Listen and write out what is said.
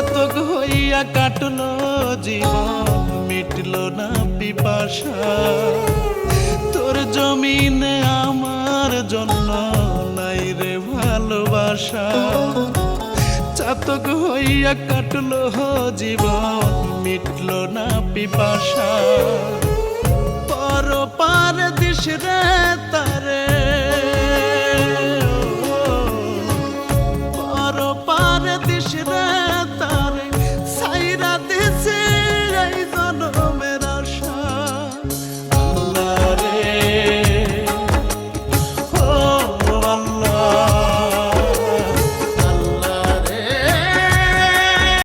চাতক হইয়া কাটলো জীবন, মিটলো না পিপাসা। তোর জমিনে আমার জন্য নাই রে ভালোবাসা। চাতক হইয়া কাটলো জীবন, মিটলো না পিপাসা। পর পার দিস রে তারে